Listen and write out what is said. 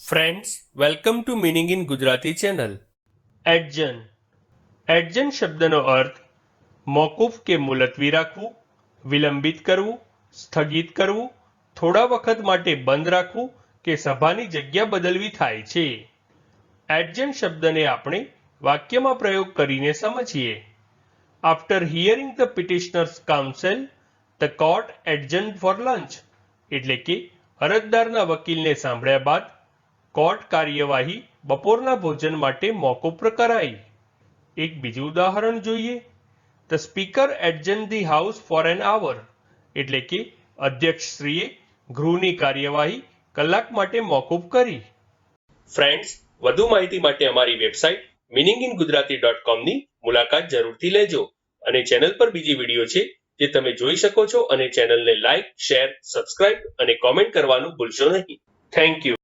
Friends, welcome to meaning in Gujarati channel. Adjourn. Adjourn શબ્દનો અર્થ મોકૂફ કે મુલતવી રાખવું, વિલંબિત કરવું, સ્થગિત કરવું, થોડા વખત માટે બંધ રાખવું કે સભાની જગ્યા બદલવી થાય છે. એડજન શબ્દને આપણે વાક્યમાં પ્રયોગ કરીને સમજીએ. After hearing the petitioners counsel, the court adjourn for lunch. એટલે કે અરજદારના વકીલને સાંભળ્યા બાદ કોર્ટ કાર્યવાહી બપોરના ભોજન માટે મોકૂફ કરાઈ. એક બીજું ઉદાહરણ જોઈએ. The speaker adjourn the house for an hour. એટલે કે અધ્યક્ષશ્રીએ ગૃહની કાર્યવાહી કલાક માટે મોકૂફ કરી. ફ્રેન્ડ્સ, વધુ માહિતી માટે અમારી વેબસાઇટ meaninginggujarati.com ની મુલાકાત જરૂરથી લેજો અને ચેનલ પર બીજી વિડીયો છે જે તમે જોઈ શકો છો અને ચેનલને લાઈક, શેર, સબસ્ક્રાઇબ અને કોમેન્ટ કરવાનું ભૂલશો નહીં. Thank you.